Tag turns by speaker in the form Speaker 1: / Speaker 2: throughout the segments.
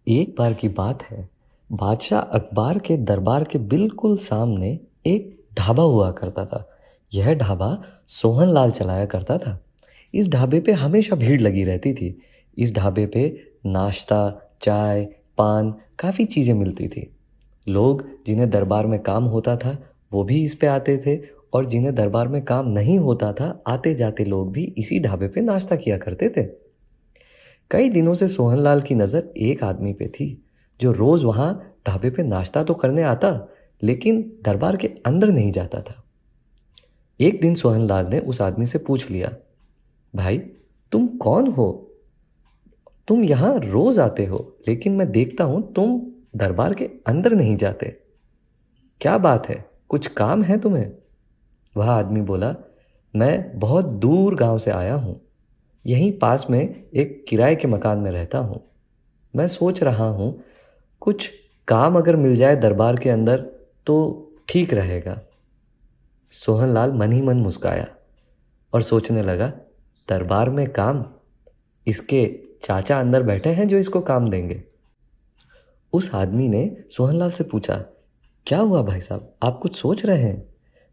Speaker 1: एक बार की बात है, बादशाह अकबर के दरबार के बिल्कुल सामने एक ढाबा हुआ करता था। यह ढाबा सोहनलाल चलाया करता था। इस ढाबे पे हमेशा भीड़ लगी रहती थी। इस ढाबे पे नाश्ता, चाय, पान, काफ़ी चीज़ें मिलती थी। लोग जिन्हें दरबार में काम होता था, वो भी इस पे आते थे, और जिन्हें दरबार में काम नहीं होता था, आते जाते लोग भी इसी ढाबे पे नाश्ता किया करते थे। कई दिनों से सोहनलाल की नज़र एक आदमी पे थी, जो रोज़ वहाँ ढाबे पे नाश्ता तो करने आता, लेकिन दरबार के अंदर नहीं जाता था। एक दिन सोहनलाल ने उस आदमी से पूछ लिया, भाई, तुम कौन हो? तुम यहाँ रोज़ आते हो, लेकिन मैं देखता हूँ तुम दरबार के अंदर नहीं जाते। क्या बात है? कुछ काम है तुम्हें? वह आदमी बोला, मैं बहुत दूर गांव से आया हूँ। यहीं पास में एक किराए के मकान में रहता हूँ। मैं सोच रहा हूँ, कुछ काम अगर मिल जाए दरबार के अंदर तो ठीक रहेगा। सोहनलाल मन ही मन मुस्काया और सोचने लगा, दरबार में काम? इसके चाचा अंदर बैठे हैं जो इसको काम देंगे। उस आदमी ने सोहनलाल से पूछा, क्या हुआ भाई साहब, आप कुछ सोच रहे हैं?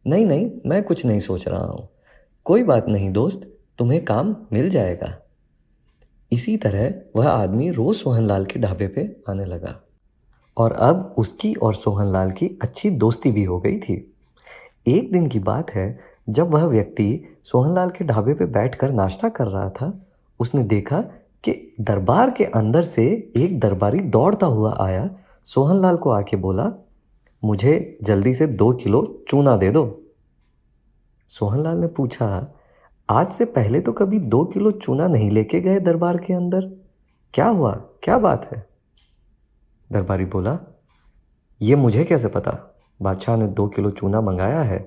Speaker 1: नहीं नहीं, मैं कुछ नहीं सोच रहा हूँ। कोई बात नहीं दोस्त, तुम्हें काम मिल जाएगा। इसी तरह वह आदमी रोज सोहनलाल के ढाबे पे आने लगा, और अब उसकी और सोहनलाल की अच्छी दोस्ती भी हो गई थी। एक दिन की बात है, जब वह व्यक्ति सोहनलाल के ढाबे पे बैठकर नाश्ता कर रहा था, उसने देखा कि दरबार के अंदर से एक दरबारी दौड़ता हुआ आया, सोहनलाल को आके बोला, मुझे जल्दी से 2 किलो चूना दे दो। सोहनलाल ने पूछा, आज से पहले तो कभी 2 किलो चूना नहीं लेके गए दरबार के अंदर, क्या हुआ, क्या बात है? दरबारी बोला, ये मुझे कैसे पता? बादशाह ने 2 किलो चूना मंगाया है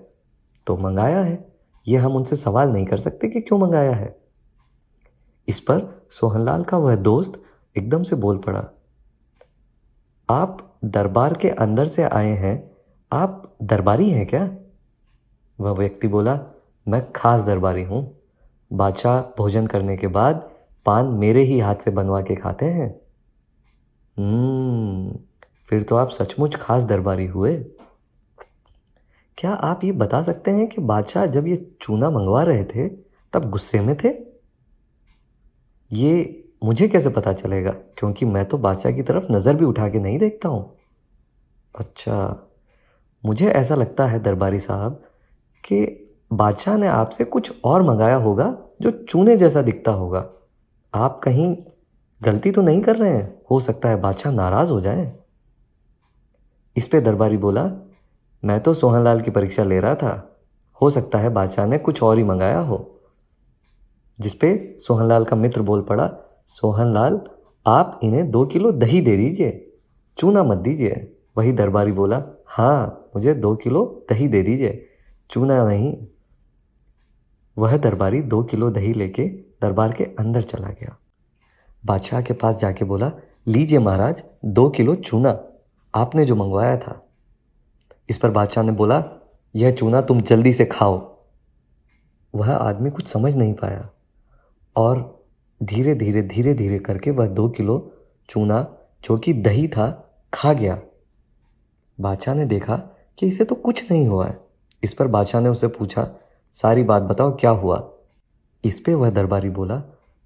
Speaker 1: तो मंगाया है, ये हम उनसे सवाल नहीं कर सकते कि क्यों मंगाया है। इस पर सोहनलाल का वह दोस्त एकदम से बोल पड़ा, आप दरबार के अंदर से आए हैं, आप दरबारी हैं क्या? वह व्यक्ति बोला, मैं खास दरबारी हूँ। बादशाह भोजन करने के बाद पान मेरे ही हाथ से बनवा के खाते हैं। फिर तो आप सचमुच खास दरबारी हुए। क्या आप ये बता सकते हैं कि बादशाह जब ये चूना मंगवा रहे थे तब गुस्से में थे? ये मुझे कैसे पता चलेगा, क्योंकि मैं तो बादशाह की तरफ नज़र भी उठा के नहीं देखता हूँ। अच्छा, मुझे ऐसा लगता है दरबारी साहब कि बादशाह ने आपसे कुछ और मंगाया होगा जो चूने जैसा दिखता होगा। आप कहीं गलती तो नहीं कर रहे हैं? हो सकता है बादशाह नाराज़ हो जाए। इस पे दरबारी बोला, मैं तो सोहनलाल की परीक्षा ले रहा था, हो सकता है बादशाह ने कुछ और ही मंगाया हो। जिस पे सोहनलाल का मित्र बोल पड़ा, सोहनलाल, आप इन्हें 2 किलो दही दे दीजिए, चूना मत दीजिए। वही दरबारी बोला, हाँ, मुझे 2 किलो दही दे दीजिए, चूना नहीं। वह दरबारी 2 किलो दही लेके दरबार के अंदर चला गया। बादशाह के पास जाके बोला, लीजिए महाराज, 2 किलो चूना, आपने जो मंगवाया था। इस पर बादशाह ने बोला, यह चूना तुम जल्दी से खाओ। वह आदमी कुछ समझ नहीं पाया, और धीरे धीरे करके वह 2 किलो चूना, जो कि दही था, खा गया। बादशाह ने देखा कि इसे तो कुछ नहीं हुआ है। इस पर बादशाह ने उससे पूछा, सारी बात बताओ, क्या हुआ? इस पे वह दरबारी बोला,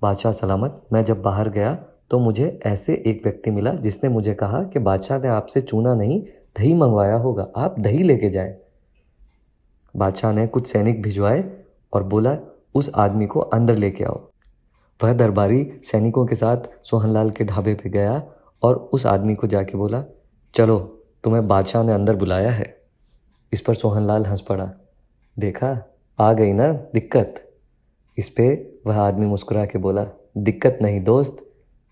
Speaker 1: बादशाह सलामत, मैं जब बाहर गया तो मुझे ऐसे एक व्यक्ति मिला जिसने मुझे कहा कि बादशाह ने आपसे चूना नहीं, दही मंगवाया होगा, आप दही लेके जाएं। बादशाह ने कुछ सैनिक भिजवाए और बोला, उस आदमी को अंदर लेके आओ। वह दरबारी सैनिकों के साथ सोहनलाल के ढाबे पे गया और उस आदमी को जाके बोला, चलो, तुम्हें बादशाह ने अंदर बुलाया है। इस पर सोहनलाल हंस पड़ा, देखा, आ गई ना दिक्कत। इस पे वह आदमी मुस्कुरा के बोला, दिक्कत नहीं दोस्त,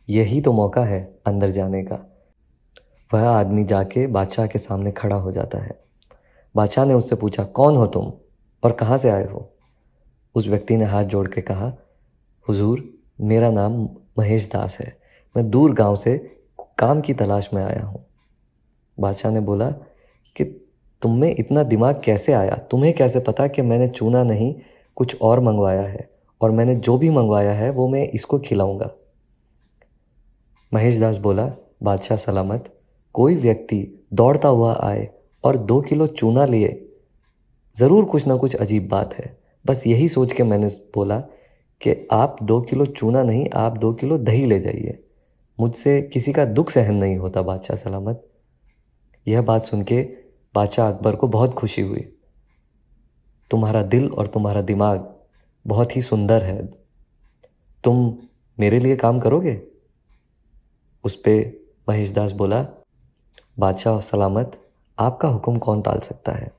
Speaker 1: यही तो मौका है अंदर जाने का। वह आदमी जाके बादशाह के सामने खड़ा हो जाता है। बादशाह ने उससे पूछा, कौन हो तुम और कहाँ से आए हो? उस व्यक्ति ने हाथ जोड़ के कहा, हुजूर, मेरा नाम महेश दास है, मैं दूर गांव से काम की तलाश में आया हूँ। बादशाह ने बोला कि तुम में इतना दिमाग कैसे आया, तुम्हें कैसे पता कि मैंने चूना नहीं कुछ और मंगवाया है, और मैंने जो भी मंगवाया है वो मैं इसको खिलाऊंगा। महेश दास बोला, बादशाह सलामत, कोई व्यक्ति दौड़ता हुआ आए और 2 किलो चूना लिए, ज़रूर कुछ ना कुछ अजीब बात है। बस यही सोच के मैंने बोला कि आप 2 किलो चूना नहीं, आप 2 किलो दही ले जाइए। मुझसे किसी का दुख सहन नहीं होता बादशाह सलामत। यह बात सुन के बादशाह अकबर को बहुत खुशी हुई। तुम्हारा दिल और तुम्हारा दिमाग बहुत ही सुंदर है, तुम मेरे लिए काम करोगे? उस पे महेशदास बोला, बादशाह सलामत, आपका हुक्म कौन टाल सकता है,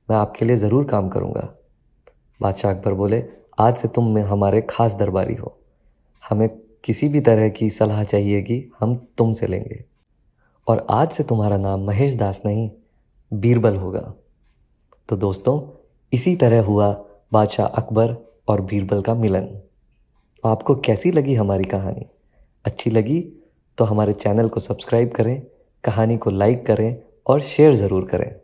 Speaker 1: मैं आपके लिए ज़रूर काम करूँगा। बादशाह अकबर बोले, आज से तुम हमारे ख़ास दरबारी हो, हमें किसी भी तरह की सलाह चाहिएगी हम तुमसे लेंगे, और आज से तुम्हारा नाम महेश दास नहीं बीरबल होगा। तो दोस्तों, इसी तरह हुआ बादशाह अकबर और बीरबल का मिलन। आपको कैसी लगी हमारी कहानी? अच्छी लगी तो हमारे चैनल को सब्सक्राइब करें, कहानी को लाइक करें और शेयर ज़रूर करें।